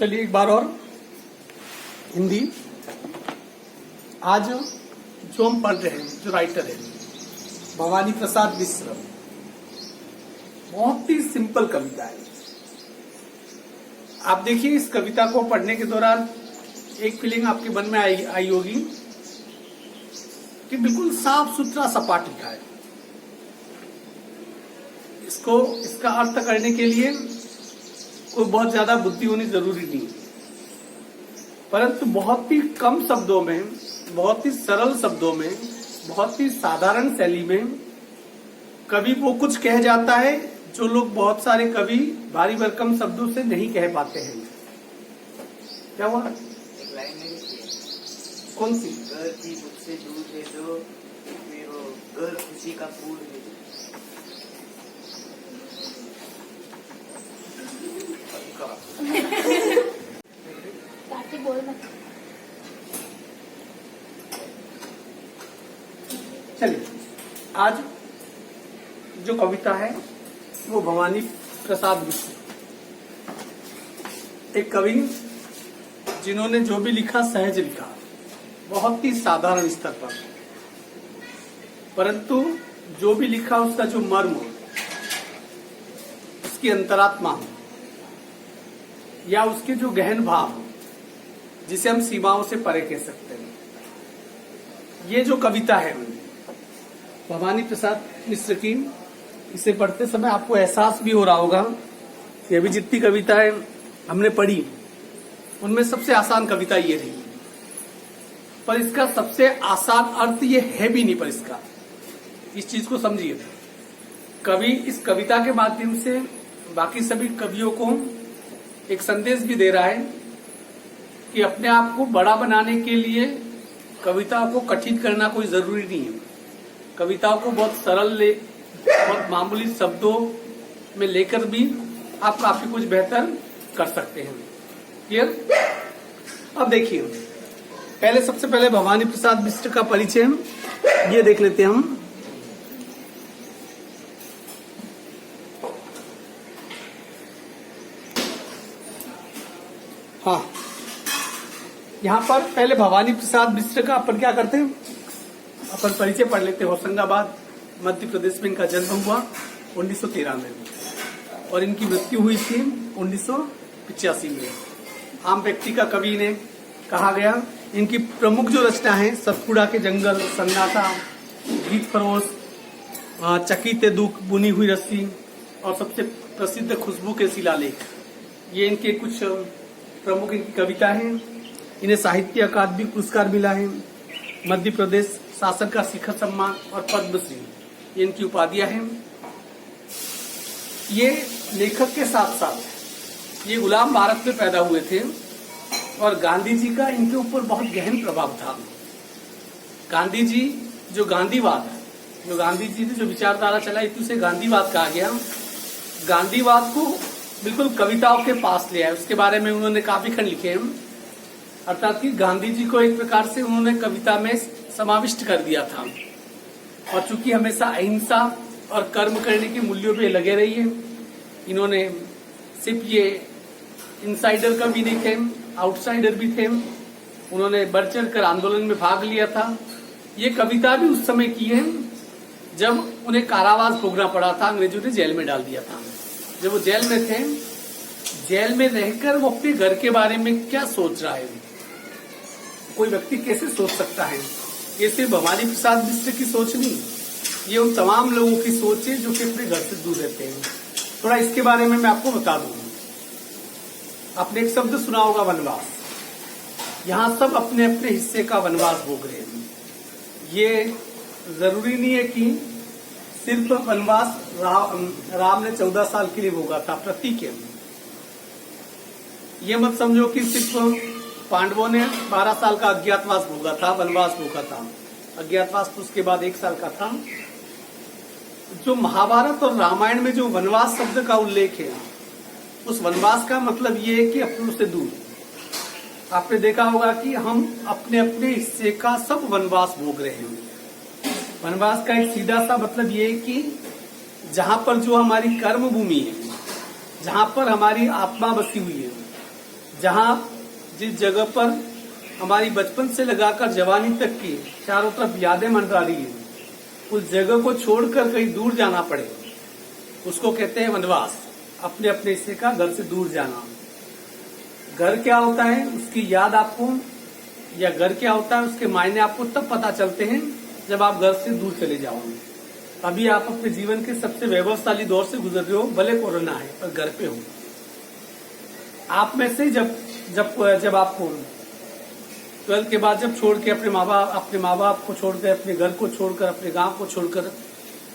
चलिए एक बार और हिंदी। आज जो हम पढ़ रहे हैं, जो राइटर है भवानी प्रसाद मिश्र, बहुत ही सिंपल कविता है। आप देखिए, इस कविता को पढ़ने के दौरान एक फीलिंग आपके मन में आई होगी कि बिल्कुल साफ सुथरा सपाट लिखा है। इसका अर्थ करने के लिए कोई बहुत ज्यादा बुद्धि होनी जरूरी नहीं, परंतु बहुत ही कम शब्दों में, बहुत ही सरल शब्दों में, बहुत ही साधारण शैली में कवि वो कुछ कह जाता है जो लोग बहुत सारे कवि भारी भरकम शब्दों से नहीं कह पाते हैं। क्या हुआ? एक लाइन में लिखी है। कौन सी? घर की मुझसे दूर है जो, फिर वो घर खुशी का फूल है। चलिए, आज जो कविता है वो भवानी प्रसाद मिश्र, एक कवि जिन्होंने जो भी लिखा सहज लिखा, बहुत ही साधारण स्तर पर, परंतु जो भी लिखा उसका जो मर्म, उसकी अंतरात्मा या उसके जो गहन भाव, जिसे हम सीमाओं से परे कह सकते हैं, ये जो कविता है भवानी प्रसाद मिश्र की, इसे पढ़ते समय आपको एहसास भी हो रहा होगा कि अभी जितनी कविताएं हमने पढ़ी उनमें सबसे आसान कविता ये रही, पर इसका सबसे आसान अर्थ ये है भी नहीं। पर इसका, इस चीज को समझिए, कवि इस कविता के माध्यम से बाकी सभी कवियों को एक संदेश भी दे रहा है कि अपने आप को बड़ा बनाने के लिए कविता को कठिन करना कोई जरूरी नहीं है। कविताओं को बहुत सरल बहुत मामूली शब्दों में लेकर भी आप काफी कुछ बेहतर कर सकते हैं। क्लियर? अब देखिए, सबसे पहले भवानी प्रसाद मिश्र का परिचय ये देख लेते हैं हम। हाँ, यहाँ पर पहले भवानी प्रसाद मिश्र का अपन क्या करते हैं, अपन परिचय पढ़ लेते हैं। होशंगाबाद मध्य प्रदेश में इनका जन्म हुआ 1913 में और इनकी मृत्यु हुई थी 1985 में। आम व्यक्ति का कवि ने कहा गया। इनकी प्रमुख जो रचना है, सतपुड़ा के जंगल, सन्नाटा, गीत फरोश, चकीते दुख, बुनी हुई रस्सी और सबसे प्रसिद्ध खुशबू के शिलालेख, ये इनके कुछ प्रमुख इनकी कविता है। इन्हें साहित्य अकादमी पुरस्कार मिला है, मध्य प्रदेश शासन का शिखर सम्मान और पद्मश्री, ये इनकी उपाधियां हैं। ये लेखक के साथ साथ ये गुलाम भारत में पैदा हुए थे और गांधी जी का इनके ऊपर बहुत गहन प्रभाव था। गांधी जी जो गांधीवाद, जो गांधी जी ने जो विचारधारा चलाई थी उसे गांधीवाद कहा गया। गांधीवाद को बिल्कुल कविताओं के पास ले आए, उसके बारे में उन्होंने काफी खंड लिखे हैं। अर्थात कि गांधी जी को एक प्रकार से उन्होंने कविता में समाविष्ट कर दिया था। और चूंकि हमेशा अहिंसा और कर्म करने के मूल्यों पे लगे रही है, इन्होंने सिर्फ ये इनसाइडर का भी नहीं थे, आउटसाइडर भी थे। उन्होंने बढ़ चढ़ कर आंदोलन में भाग लिया था। ये कविता भी उस समय की है जब उन्हें कारावास भोगना पड़ा था, अंग्रेजों ने जेल में डाल दिया था। जब वो जेल में थे, जेल में रहकर वो अपने घर के बारे में क्या सोच रहा है, कोई व्यक्ति कैसे सोच सकता है? ये सिर्फ भवानी प्रसाद मिश्र की सोच नहीं, ये उन तमाम लोगों की सोच है जो कि अपने घर से दूर रहते हैं। थोड़ा इसके बारे में मैं आपको बता दूं। आपने एक शब्द सुना होगा, वनवास। यहाँ सब अपने अपने हिस्से का वनवास भोग रहे हैं। ये जरूरी नहीं है कि सिर्फ वनवास राम ने 14 साल के लिए भोगा था, प्रतीक है। ये मत समझो कि सिर्फ पांडवों ने 12 साल का अज्ञातवास भोगा था, वनवास भोगा था। अज्ञातवास तो उसके बाद 1 साल का था। जो महाभारत और रामायण में जो वनवास शब्द का उल्लेख है, उस वनवास का मतलब ये है कि अपनों से दूर। आपने देखा होगा कि हम अपने अपने हिस्से का सब वनवास भोग रहे हैं। वनवास का एक सीधा सा मतलब ये है कि जहां पर जो हमारी कर्म भूमि है, जहां पर हमारी आत्मा बसी हुई है, जहां जिस जगह पर हमारी बचपन से लगाकर जवानी तक की चारों तरफ यादें मंडरा रही है, उस जगह को छोड़कर कहीं दूर जाना पड़े, उसको कहते हैं वनवास। अपने अपने हिस्से का घर से दूर जाना। घर क्या होता है उसकी याद आपको, या घर क्या होता है उसके मायने आपको तब पता चलते हैं जब आप घर से दूर चले जाओगे। अभी आप अपने जीवन के सबसे वैभवशाली दौर से गुजर रहे हो, भले कोरोना है पर घर पे हो। आप में से जब आपको 12th के बाद जब छोड़ के अपने माँ बाप को छोड़कर, अपने घर को छोड़कर, अपने गांव को छोड़कर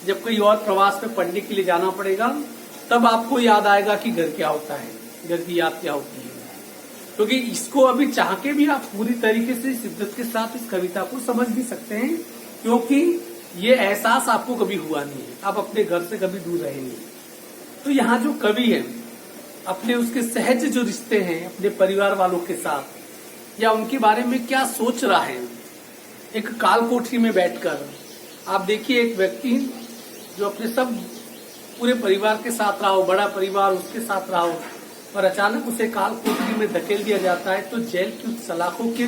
जब कोई और प्रवास में पढ़ने के लिए जाना पड़ेगा, तब आपको याद आएगा कि घर क्या होता है, घर की याद क्या होती है। क्योंकि इसको अभी चाह के भी आप पूरी तरीके से शिद्दत के साथ इस कविता को समझ भी सकते हैं, क्योंकि ये एहसास आपको कभी हुआ नहीं है, आप अपने घर से कभी दूर रहे नहीं। तो यहाँ जो कवि है अपने उसके सहज जो रिश्ते हैं अपने परिवार वालों के साथ, या उनके बारे में क्या सोच रहा है, एक काल कोठरी में बैठकर आप देखिए एक व्यक्ति जो अपने सब पूरे परिवार के साथ रहा हो, बड़ा परिवार उसके साथ रहा हो, और अचानक उसे काल कोठरी में धकेल दिया जाता है, तो जेल की सलाखों के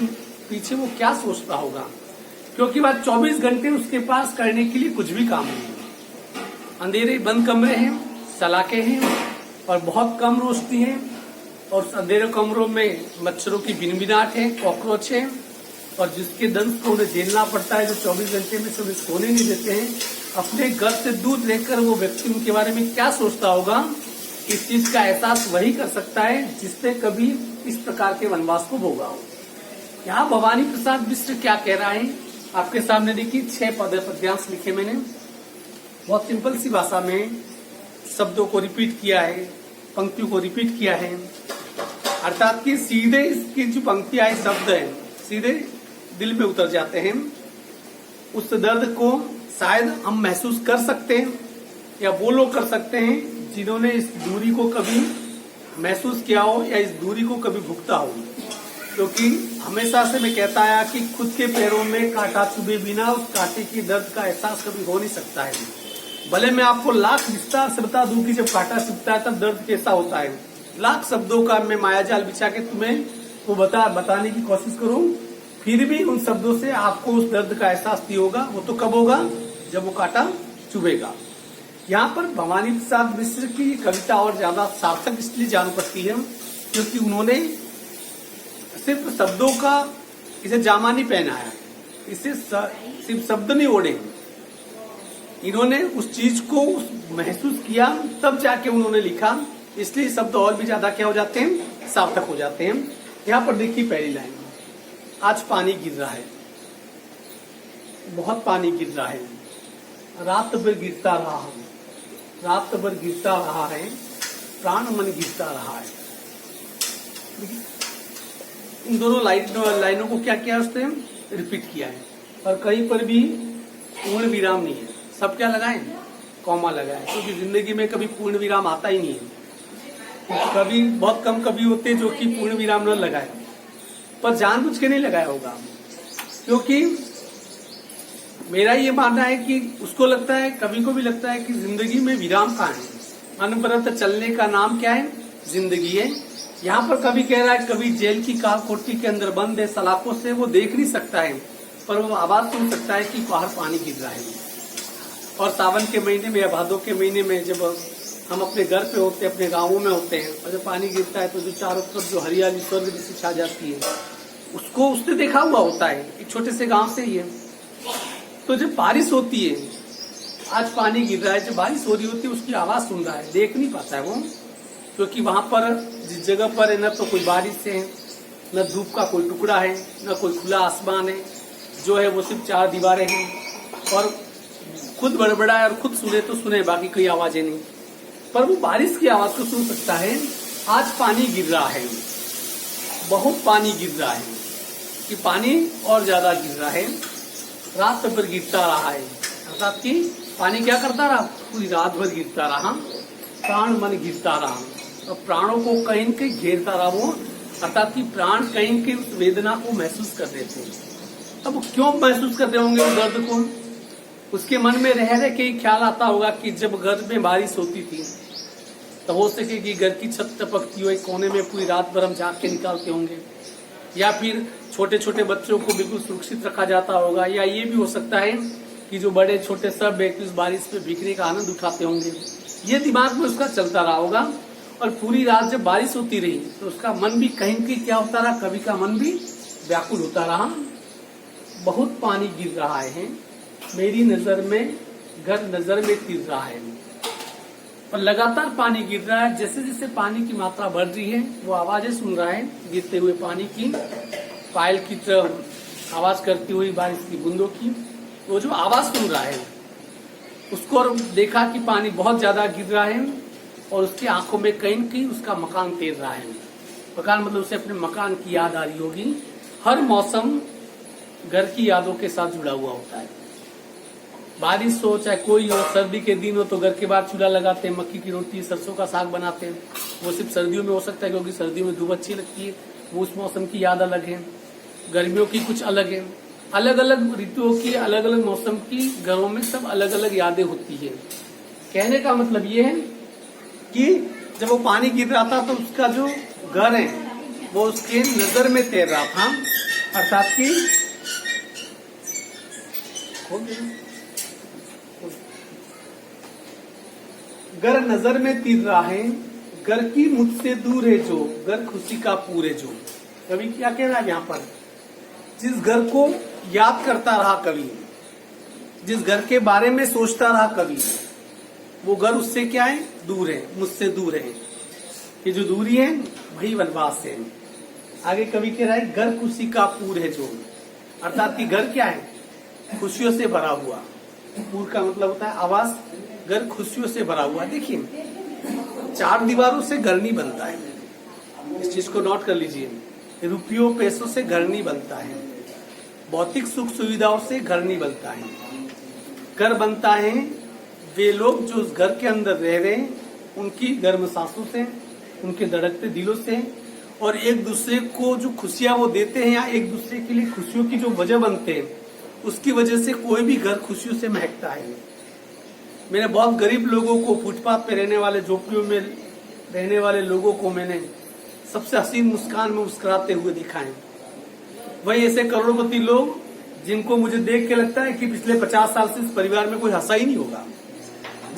पीछे वो क्या सोचता होगा। क्योंकि वह 24 घंटे उसके पास करने के लिए कुछ भी काम नहीं है। अंधेरे बंद कमरे हैं, सलाखें हैं और बहुत कम रोशनी है, और अंधेरे कमरों में मच्छरों की भिनभिनाहट है, कॉकरोच है, और जिसके दंश को उन्हें झेलना पड़ता है, जो 24 घंटे में सुबह सोने नहीं देते हैं। अपने घर से दूर रहकर वो व्यक्ति उनके बारे में क्या सोचता होगा, इस चीज का एहसास वही कर सकता है जिसने कभी इस प्रकार के वनवास को भोगा हो। यहाँ भवानी प्रसाद मिश्र क्या कह रहा है आपके सामने देखिए, 6 पद्यांश लिखे मैंने, बहुत सिंपल सी भाषा में शब्दों को रिपीट किया है, पंक्तियों को रिपीट किया है, अर्थात कि सीधे इसकी जो पंक्तियां है, शब्द है, सीधे दिल में उतर जाते हैं। उस दर्द को शायद हम महसूस कर सकते हैं, या वो लोग कर सकते हैं जिन्होंने इस दूरी को कभी महसूस किया हो या इस दूरी को कभी भुगता हो। क्योंकि हमेशा से मैं कहता आया कि खुद के पैरों में कांटा चुभे बिना उस कांटे की दर्द का एहसास कभी हो नहीं सकता है। भले मैं आपको लाख विस्तार से बता दूं कि जब कांटा चुभता है तब दर्द कैसा होता है, लाख शब्दों का मैं मायाजाल बिछा के तुम्हें वो बताने की कोशिश करूं, फिर भी उन शब्दों से आपको उस दर्द का एहसास नहीं होगा। वो तो कब होगा, जब वो कांटा चुभेगा। यहाँ पर भवानी प्रसाद मिश्र की कविता और ज्यादा सार्थक इसलिए जान पड़ती है क्योंकि उन्होंने सिर्फ शब्दों का इसे जामा नहीं पहनाया, इसे सिर्फ शब्द नहीं ओढ़े, इन्होंने उस चीज को महसूस किया, तब जाके उन्होंने लिखा। इसलिए शब्द और भी ज्यादा क्या हो जाते हैं, सार्थक हो जाते हैं। यहाँ पर देखिए पहली लाइन, आज पानी गिर रहा है, बहुत पानी गिर रहा है, रात भर गिरता रहा हूं, रात भर गिरता रहा है, प्राण मन गिरता रहा है। इन दोनों लाइनों को क्या किया उसने रिपीट किया है, और कहीं पर भी पूर्ण विराम नहीं है। सब क्या लगाए, कॉमा लगाए, क्योंकि जिंदगी में कभी पूर्ण विराम आता ही नहीं है। कभी बहुत कम कभी होते जो कि पूर्ण विराम न लगाए, पर जानबूझ के नहीं लगाया होगा। क्योंकि मेरा ये मानना है कि उसको लगता है, कभी को भी लगता है कि जिंदगी में विराम कहाँ है, अनवरत चलने का नाम क्या है, जिंदगी है। यहाँ पर कभी कह रहा है कभी जेल की काल कोठरी के अंदर बंद है, सलाखों से वो देख नहीं सकता है, पर वो आवाज सुन सकता है कि बाहर पानी गिर रहा है। और सावन के महीने में या भादों के महीने में जब हम अपने घर पे होते हैं, अपने गाँवों में होते हैं, और जब पानी गिरता है तो जो चारों तरफ जो हरियाली स्वर्ग जैसी छा जाती है, उसको उसने देखा हुआ होता है, एक छोटे से गाँव से ही है। तो जब बारिश होती है, आज पानी गिर रहा है, जब बारिश हो रही होती है उसकी आवाज सुन रहा है, देख नहीं पाता है वो, क्योंकि वहां पर जिस जगह पर है न तो कोई बारिश है, न धूप का कोई टुकड़ा है, न कोई खुला आसमान है, जो है वो सिर्फ 4 दीवारें हैं, और खुद बड़बड़ाए और खुद सुने तो सुने, बाकी कोई आवाजें नहीं। पर वो बारिश की आवाज को सुन सकता है। आज पानी गिर रहा है, बहुत पानी गिर रहा है, कि पानी और ज्यादा गिर रहा है, रात भर गिरता रहा है, अर्थात कि पानी क्या करता रहा, पूरी रात भर गिरता रहा, प्राण मन गिरता रहा, और प्राणों को कहीं कहीं घेरता रहा वो, अर्थात कि प्राण कहीं की उस वेदना को महसूस कर रहे थे। अब वो क्यों महसूस कर रहे होंगे उस दर्द को, उसके मन में रह रह के ख्याल आता होगा कि जब घर में बारिश होती थी तो हो सके कि घर की छत टपकती हो, एक कोने में पूरी रात भर हम जाग के निकालते होंगे, या फिर छोटे छोटे बच्चों को बिल्कुल सुरक्षित रखा जाता होगा, या ये भी हो सकता है कि जो बड़े छोटे सब व्यक्ति उस बारिश में भीगने का आनंद उठाते होंगे। ये दिमाग में उसका चलता रहा होगा, और पूरी रात जब बारिश होती रही तो उसका मन भी कहीं कहीं क्या होता रहा, कवि का मन भी व्याकुल होता रहा। बहुत पानी गिर रहा है, मेरी नजर में घर नजर में तिर रहा है, और लगातार पानी गिर रहा है। जैसे जैसे पानी की मात्रा बढ़ रही है वो आवाजें सुन रहा है, गिरते हुए पानी की, पायल की तरह आवाज करती हुई बारिश की बूंदों की। वो जो आवाज सुन रहा है उसको, और देखा कि पानी बहुत ज्यादा गिर रहा है, और उसकी आंखों में कहीं न कहीं उसका मकान तैर रहा है। मकान मतलब उसे अपने मकान की याद आ रही होगी। हर मौसम घर की यादों के साथ जुड़ा हुआ होता है। बारिश हो चाहे कोई हो, सर्दी के दिन हो तो घर के बाहर चूल्हा लगाते हैं, मक्की की रोटी सरसों का साग बनाते हैं। वो सिर्फ सर्दियों में हो सकता है क्योंकि सर्दियों में धूप अच्छी लगती है, वो उस मौसम की याद अलग है। गर्मियों की कुछ अलग है। अलग अलग ऋतुओं की, अलग अलग मौसम की घरों में सब अलग अलग यादें होती है। कहने का मतलब ये है कि जब वो पानी गिर रहा था तो उसका जो घर है वो उसके नजर में तैर रहा था, अर्थात कि घर नजर में तीर रहा है, घर की मुझसे दूर है जो, घर खुशी का पूरे जो। कवि क्या कह रहा है यहाँ पर, जिस घर को याद करता रहा कवि, जिस घर के बारे में सोचता रहा कवि, वो घर उससे क्या है, दूर है, मुझसे दूर है। ये जो दूरी है वही वनवास है। आगे कवि कह रहा है घर खुशी का पूर है जो, अर्थात कि घर क्या है, खुशियों से भरा हुआ। पूर का मतलब होता है आवास, घर खुशियों से भरा हुआ। देखिए, चार दीवारों से घर नहीं बनता है, इस चीज को नोट कर लीजिए। रुपयों पैसों से घर नहीं बनता है, भौतिक सुख सुविधाओं से घर नहीं बनता है। घर बनता है वे लोग जो उस घर के अंदर रह रहे हैं, उनकी गर्म सांसों से, उनके धड़कते दिलों से, और एक दूसरे को जो खुशियां वो देते हैं या एक दूसरे के लिए खुशियों की जो वजह बनते हैं, उसकी वजह से कोई भी घर खुशियों से महकता है। मैंने बहुत गरीब लोगों को, फुटपाथ पे रहने वाले, झोपड़ियों में रहने वाले लोगों को मैंने सबसे हसीन मुस्कान में मुस्कुराते हुए देखा है। वही ऐसे करोड़पति लोग जिनको मुझे देख के लगता है कि पिछले 50 साल से इस परिवार में कोई हंसा ही नहीं होगा।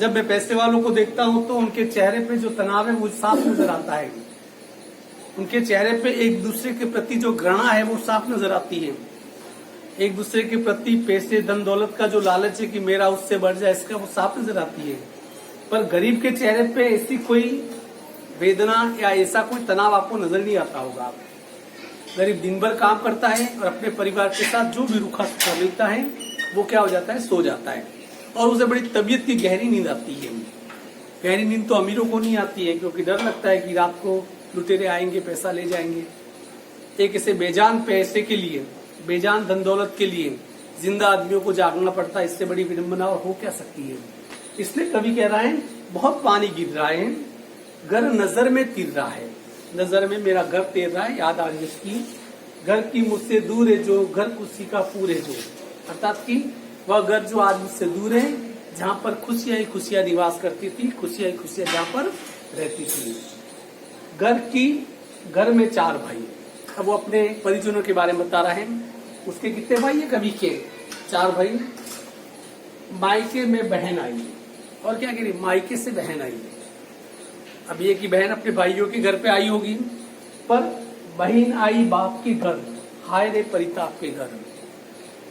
जब मैं पैसे वालों को देखता हूं तो उनके चेहरे पे जो तनाव है वो साफ नजर आता है। उनके चेहरे पे एक दूसरे के प्रति जो घृणा है वो साफ नजर आती है। एक दूसरे के प्रति पैसे, धन दौलत का जो लालच है कि मेरा उससे बढ़ जाए, इसका वो साफ नजर आती है। पर गरीब के चेहरे पे ऐसी कोई वेदना या ऐसा कोई तनाव आपको नजर नहीं आता होगा। गरीब दिन भर काम करता है और अपने परिवार के साथ जो भी रूखा सूखा मिलता है वो क्या हो जाता है, सो जाता है, और उसे बड़ी तबीयत की गहरी नींद आती है। गहरी नींद तो अमीरों को नहीं आती है क्योंकि डर लगता है कि रात को लुटेरे आएंगे, पैसा ले जाएंगे। एक ऐसे बेजान पैसे के लिए, बेजान धन दौलत के लिए जिंदा आदमियों को जागना पड़ता है। इससे बड़ी विडंबना और हो क्या सकती है। इसलिए कवि कह रहा है बहुत पानी गिर रहा है, घर नजर में तिर रहा है, नजर में मेरा घर तैर रहा है, याद आ रही है उसकी। घर की मुझसे दूर है जो, घर खुशी का पूर है जो, अर्थात कि वह घर जो आज मुझसे दूर है, जहाँ पर खुशियां ही खुशियां निवास करती थी, खुशियां ही खुशियां जहाँ पर रहती थी। घर में 4 भाई। अब वो अपने परिजनों के बारे में बता रहा है। उसके कितने भाई है कवि के? 4 भाई। मायके में बहन आई, और क्या कह रही, मायके से बहन आई। अब ये कि बहन अपने भाइयों के घर पे आई होगी, पर बहन आई बाप के घर, हाय रे परिताप के घर।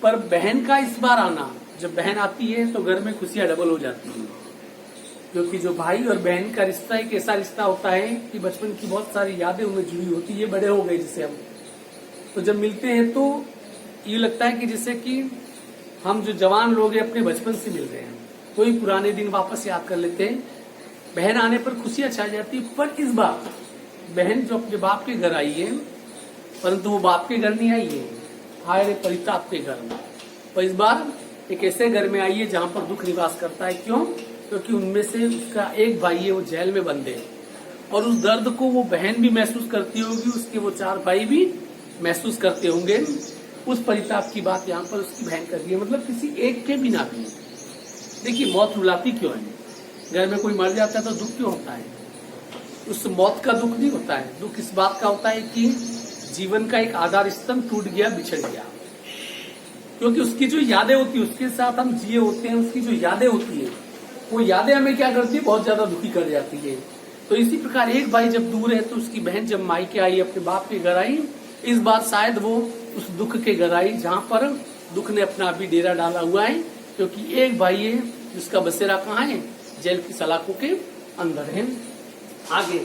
पर बहन का इस बार आना, जब बहन आती है तो घर में खुशियां डबल हो जाती हैं, क्योंकि जो भाई और बहन का रिश्ता एक ऐसा रिश्ता होता है कि बचपन की बहुत सारी यादें उनमें जुड़ी होती है। ये बड़े हो गए जिसे हम, तो जब मिलते हैं तो ये लगता है कि जैसे कि हम जो जवान लोग हैं अपने बचपन से मिल रहे हैं, कोई पुराने दिन वापस याद कर लेते हैं। बहन आने पर खुशियां छा जाती है। पर इस बार बहन जो अपने बाप के घर आई है, परंतु वो बाप के घर नहीं आई है, हाय रे परिताप के घर में। पर इस बार एक ऐसे घर में आई है जहां पर दुख निवास करता है। क्यों? क्योंकि उनमें से उसका एक भाई है वो जेल में बंद है, और उस दर्द को वो बहन भी महसूस करती होगी, उसके वो 4 भाई भी महसूस करते होंगे। उस परिताप की बात यहाँ पर उसकी बहन कर रही है, मतलब किसी एक के बिना भी। देखिए, मौत रुलाती क्यों है? घर में कोई मर जाता है तो दुख क्यों होता है? उस मौत का दुख नहीं होता है। दुख इस बात का होता है कि जीवन का एक आधार स्तंभ टूट गया, बिछड़ गया। क्योंकि उसकी जो यादें होती है, उसके साथ हम जिए होते हैं, उसकी जो यादें होती है, वो यादें हमें क्या करती है, बहुत ज्यादा दुखी कर जाती है। तो इसी प्रकार एक भाई जब दूर है तो उसकी बहन जब मायके आई, अपने बाप के घर आई, इस बार शायद वो उस दुख के घर आई जहां पर दुख ने अपना अभी डेरा डाला हुआ है। क्योंकि एक भाई है जिसका बसेरा कहाँ है, जेल की सलाखों के अंदर है। आगे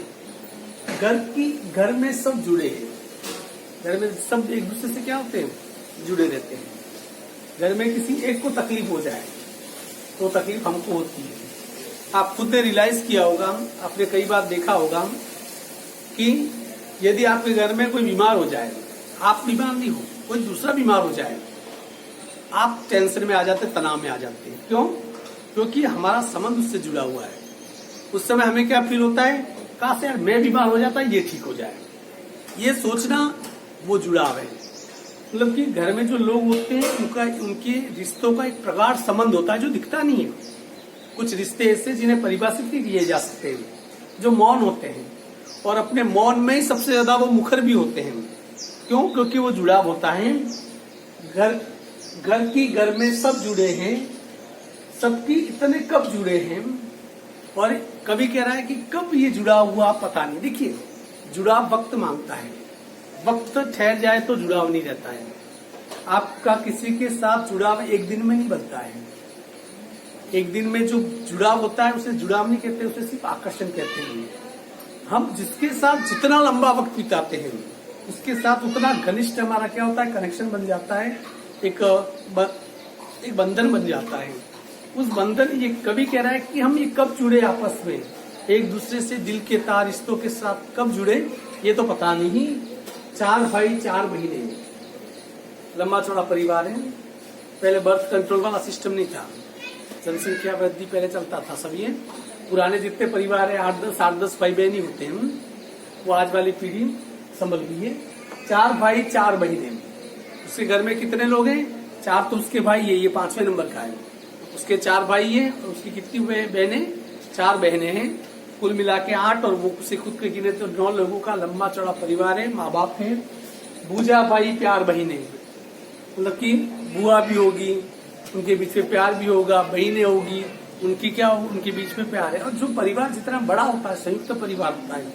घर में सब जुड़े हैं, घर में सब एक दूसरे से क्या होते हैं, जुड़े रहते हैं। घर में किसी एक को तकलीफ हो जाए तो तकलीफ हमको होती है। आप खुद ने रियलाइज किया होगा, आपने कई बार देखा होगा कि यदि आपके घर में कोई बीमार हो जाए, आप बीमार नहीं हो, कोई दूसरा बीमार हो जाए, आप टेंशन में आ जाते, तनाव में आ जाते हैं। क्यों? क्योंकि हमारा संबंध उससे जुड़ा हुआ है। उस समय हमें क्या फील होता है, काश यार मैं बीमार हो जाता, ये ठीक हो जाए। ये सोचना वो जुड़ाव है। मतलब कि घर में जो लोग होते हैं उनके रिश्तों का एक प्रगाढ़ संबंध होता है जो दिखता नहीं है। कुछ रिश्ते ऐसे जिन्हें परिभाषित नहीं किए जा सकते हैं, जो मौन होते हैं, और अपने मौन में ही सबसे ज्यादा वो मुखर भी होते हैं। क्यों? क्योंकि वो जुड़ाव होता है। घर में सब जुड़े हैं, सबकी इतने कब जुड़े हैं, और कभी कह रहा है कि कब ये जुड़ाव हुआ पता नहीं। देखिए, जुड़ाव वक्त मांगता है, वक्त ठहर जाए तो जुड़ाव नहीं रहता है। आपका किसी के साथ जुड़ाव एक दिन में नहीं बनता है। एक दिन में जो जुड़ाव होता है उसे जुड़ाव नहीं कहते, उसे सिर्फ आकर्षण कहते हैं। हम जिसके साथ जितना लंबा वक्त बिताते हैं उसके साथ उतना घनिष्ठ हमारा क्या होता है, कनेक्शन बन जाता है, एक बंधन बन जाता है। उस बंधन, ये कभी कह रहा है कि हम ये कब जुड़े आपस में, एक दूसरे से दिल के तार रिश्तों के साथ कब जुड़े ये तो पता नहीं। 4 भाई 4 बहने, लंबा चौड़ा परिवार है। पहले बर्थ कंट्रोल वाला सिस्टम नहीं था, जनसंख्या वृद्धि पहले चलता था। सब ये पुराने जितने परिवार है 8-10 भाई बहन ही होते हैं, वो आज वाली पीढ़ी संभल गई है। 4 भाई 4 बहने, उसके घर में कितने लोग हैं, 4 तो उसके भाई है, ये 5वें नंबर का है। उसके 4 भाई है और उसकी कितनी बहनें, 4 बहनें हैं, कुल मिला के 8, और वो उसे खुद के गिने तो 9 लोगों का लंबा चौड़ा परिवार है। माँ बाप है, बूझा भाई प्यार बहने, मतलब कि बुआ भी होगी, उनके बीच में प्यार भी होगा, बहनें होगी, उनकी क्या हो, उनके बीच में प्यार है। और जो परिवार जितना बड़ा होता है, संयुक्त परिवार होता है,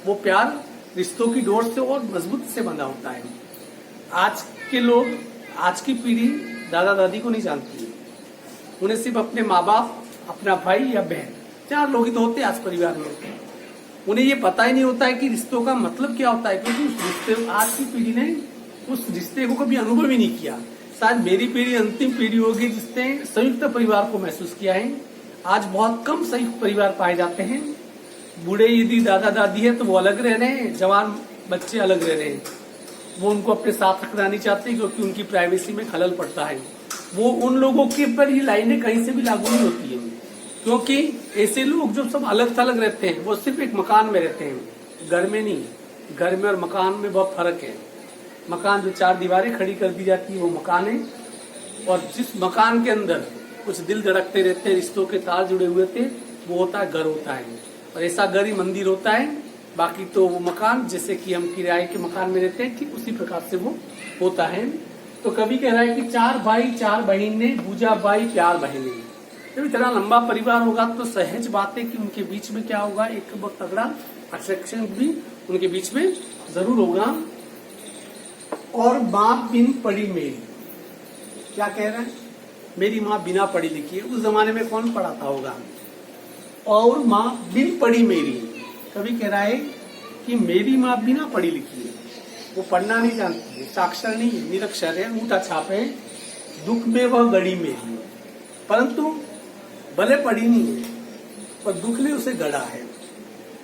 वो प्यार रिश्तों की डोर से और मजबूत से बंधा होता है। आज के लोग, आज की पीढ़ी दादा दादी को नहीं जानती है, उन्हें सिर्फ अपने माँ बाप, अपना भाई या बहन, 4 लोग ही तो होते हैं आज परिवार में। उन्हें ये पता ही नहीं होता है कि रिश्तों का मतलब क्या होता है, क्योंकि उस रिश्ते, आज की पीढ़ी ने उस रिश्ते को कभी अनुभव ही नहीं किया। शायद मेरी पीढ़ी अंतिम पीढ़ी होगी जिसने संयुक्त परिवार को महसूस किया है। आज बहुत कम संयुक्त परिवार पाए जाते हैं। बूढ़े यदि दादा दादी है तो वो अलग रह रहे हैं, जवान बच्चे अलग रह रहे हैं। वो उनको अपने साथ रखना नहीं चाहते क्योंकि उनकी प्राइवेसी में खलल पड़ता है। वो उन लोगों के पर ये लाइनें कहीं से भी लागू नहीं होती है, क्योंकि ऐसे लोग जो सब अलग थलग रहते हैं वो सिर्फ एक मकान में रहते हैं, घर में नहीं। घर में और मकान में बहुत फर्क है। मकान जो 4 दीवारें खड़ी कर दी जाती है वो मकान है, और जिस मकान के अंदर कुछ दिल धड़कते रहते हैं, रिश्तों के तार जुड़े हुए थे, वो होता है घर होता है। और ऐसा घर ही मंदिर होता है। बाकी तो वो मकान जैसे कि हम किराए के मकान में रहते हैं, ठीक उसी प्रकार से वो होता है। तो कभी कह रहा है कि 4 भाई 4 बहने, बूझा भाई प्यार बहने। जब इतना लंबा परिवार होगा तो सहज बात है कि उनके बीच में क्या होगा, एक बहुत तगड़ा अट्रैक्शन भी उनके बीच में जरूर होगा। और माँ बिन पढ़ी मेरी, क्या कह रहा है, मेरी माँ बिना पढ़ी लिखी है। उस जमाने में कौन पढ़ाता होगा। और माँ बिन पढ़ी मेरी, कभी कह रहा है कि मेरी माँ बिना पढ़ी लिखी है, वो पढ़ना नहीं जानती है, साक्षर नहीं है, निरक्षर है, ऊँटा छाप है, दुख में वह गड़ी मेरी, परंतु भले पढ़ी नहीं है पर दुख ने उसे गढ़ा है।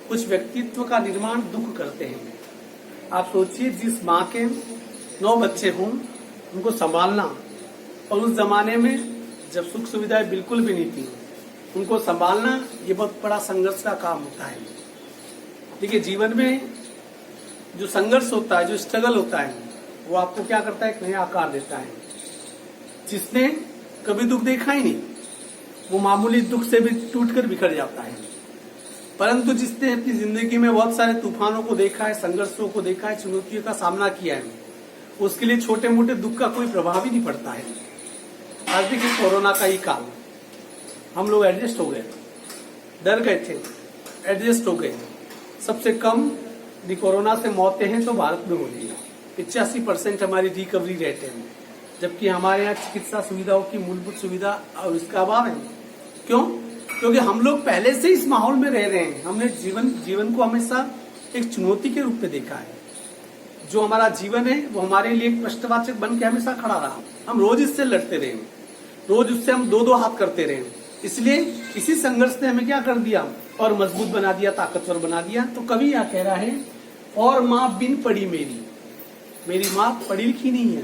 कुछ व्यक्तित्व का निर्माण दुख करते हैं। आप सोचिए, जिस माँ के 9 बच्चे हों, उनको संभालना, और उस जमाने में जब सुख सुविधाएं बिल्कुल भी नहीं थी, उनको संभालना, ये बहुत बड़ा संघर्ष का काम होता है। देखिए, जीवन में जो संघर्ष होता है, जो स्ट्रगल होता है, वो आपको क्या करता है, एक नया आकार देता है। जिसने कभी दुख देखा ही नहीं, वो मामूली दुख से भी टूटकर बिखर जाता है। परंतु जिसने अपनी जिंदगी में बहुत सारे तूफानों को देखा है, संघर्षों को देखा है, चुनौतियों का सामना किया है, उसके लिए छोटे मोटे दुख का कोई प्रभाव ही नहीं पड़ता है। आज देखिए कोरोना का ही काल, हम लोग एडजस्ट हो गए, डर गए थे, एडजस्ट हो गए। सबसे कम यदि कोरोना से मौतें हैं तो भारत में हो रही है, 85% हमारी रिकवरी रेट है, जबकि हमारे यहाँ चिकित्सा सुविधाओं की मूलभूत सुविधा और इसका अभाव है। क्यों? क्योंकि हम लोग पहले से इस माहौल में रह रहे हैं। हमने जीवन को हमेशा एक चुनौती के रूप में देखा है। जो हमारा जीवन है वो हमारे लिए एक प्रश्नवाचक बन के हमेशा खड़ा रहा। हम रोज इससे लड़ते रहे, रोज उससे हम दो हाथ करते रहे। इसलिए इसी संघर्ष ने हमें क्या कर दिया और मजबूत बना दिया, ताकतवर बना दिया। तो कवि यहाँ कह रहा है, और माँ बिन पढ़ी मेरी माँ पढ़ी लिखी नहीं है,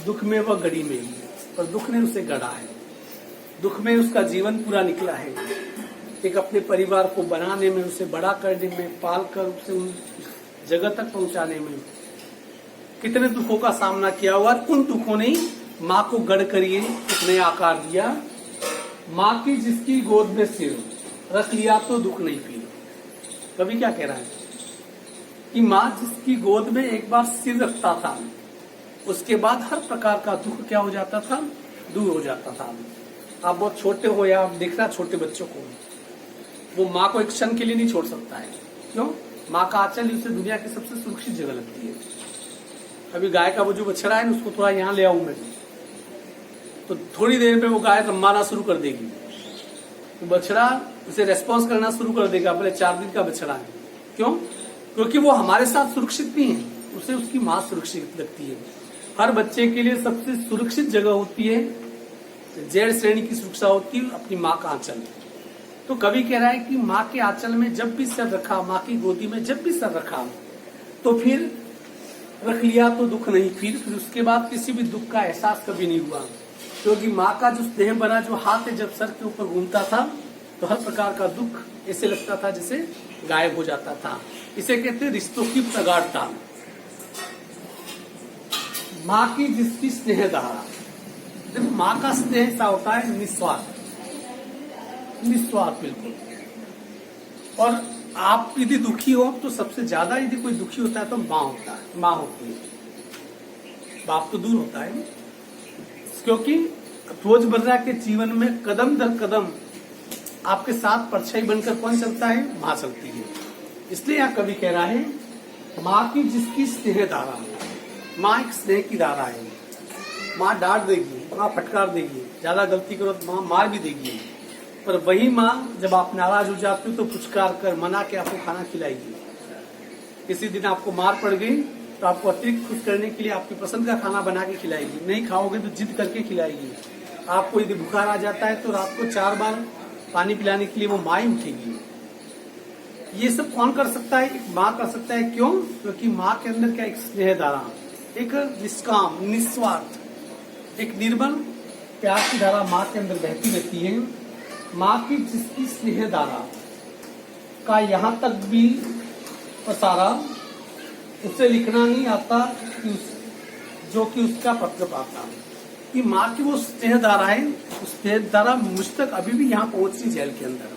दुख में वह गड़ी मेरी, पर दुख ने उसे गढ़ा है, दुख में उसका जीवन पूरा निकला है। एक अपने परिवार को बनाने में, उसे बड़ा करने में, पाल कर उसे उन जगह तक पहुंचाने में कितने दुखों का सामना किया हुआ। उन दुखों ने माँ को गढ़ कर ये एक नया आकार दिया। माँ की जिसकी गोद में सिर रख लिया तो दुख नहीं पी। कभी क्या कह रहा है कि माँ जिसकी गोद में एक बार सिर रखता था, उसके बाद हर प्रकार का दुख क्या हो जाता था, दूर हो जाता था। आप बहुत छोटे हो या आप देख रहे हैं छोटे बच्चों को, वो माँ को एक क्षण के लिए नहीं छोड़ सकता है। क्यों? माँ का आंचल उसे दुनिया की सबसे सुरक्षित जगह लगती है। अभी गाय का वो जो बछड़ा है ना, उसको थोड़ा यहाँ ले आऊं मैं, तो थोड़ी देर में वो गाय रंबाना शुरू कर देगी। तो बछड़ा उसे रेस्पॉन्स करना शुरू कर देगा, भले 4 दिन का बछड़ा है। क्यों? क्योंकि वो हमारे साथ सुरक्षित नहीं है, उसे उसकी माँ सुरक्षित लगती है। हर बच्चे के लिए सबसे सुरक्षित जगह होती है, जेड श्रेणी की सुरक्षा होती है अपनी माँ का आंचल। तो कवि कह रहा है कि माँ के आंचल में जब भी सर रखा, माँ की गोदी में जब भी सर रखा, तो फिर रख लिया तो दुख नहीं, फिर उसके बाद किसी भी दुख का एहसास कभी नहीं हुआ। क्योंकि माँ का जो स्नेह बना जो हाथ है जब सर के ऊपर घूमता था, तो हर प्रकार का दुख ऐसे लगता था जैसे गायब हो जाता था। इसे कहते हैं रिश्तों की प्रगाढ़ता। माँ की जिसकी स्नेह धारा, देखो माँ का स्नेह ऐसा होता है निस्वार्थ, निस्वार्थ बिल्कुल। और आप यदि दुखी हो तो सबसे ज्यादा यदि कोई दुखी होता है तो माँ होता है, माँ होती है। बाप तो दूर होता है, क्योंकि रोजमर्रा के जीवन में कदम दर कदम आपके साथ परछाई बनकर कौन चलता है? माँ चलती है। इसलिए यहाँ कवि कह रहा है, माँ की जिसकी स्नेह धारा, माँ एक स्नेह की धारा है। माँ डांट देगी, माँ फटकार देगी, ज्यादा गलती करो तो माँ मार भी देगी, पर वही माँ जब आप नाराज हो जाते हो तो पुचकार कर मना के आपको खाना खिलाएगी। किसी दिन आपको मार पड़ गई तो आपको अतिरिक्त खुश करने के लिए आपकी पसंद का खाना बना के खिलाएगी। नहीं खाओगे तो जिद करके खिलाएगी। आपको यदि बुखार आ जाता है तो रात को 4 बार पानी पिलाने के लिए वो माँ ही उठेगी। ये सब कौन कर सकता है? एक माँ कर सकता है। क्यों? क्योंकि माँ के अंदर क्या एक स्नेह धारा, एक निष्काम, निस्वार्थ, एक निर्मल प्यार की धारा माँ के अंदर बहती रहती है। माँ की जिसकी स्नेह धारा का यहाँ तक भी पसारा, उसे लिखना नहीं आता कि जो कि उसका पत्र पाता। कि माँ की वो स्नेह धारा है, उस स्नेह धारा मुझ तक अभी भी यहाँ पहुंची जेल के अंदर।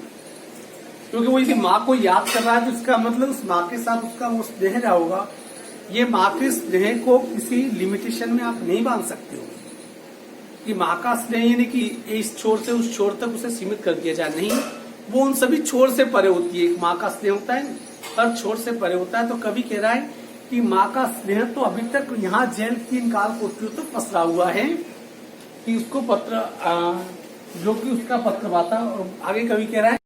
क्योंकि वो यदि माँ को याद कर रहा है तो इसका मतलब उस माँ के साथ उसका वो स्नेह क्या होगा। ये माँ के स्नेह को किसी लिमिटेशन में आप नहीं बांध सकते हो कि माँ का स्नेह यानी कि इस छोर से उस छोर तक उसे सीमित कर दिया जाए। नहीं, वो उन सभी छोर से परे होती है। एक माँ का स्नेह होता है, हर छोर से परे होता है। तो कवि कह रहा है कि माँ का स्नेह तो अभी तक यहाँ जेल की इन काल कोठरियों तक पसरा हुआ है कि उसको पत्र जो कि उसका पत्र पाता। और आगे कवि कह रहा है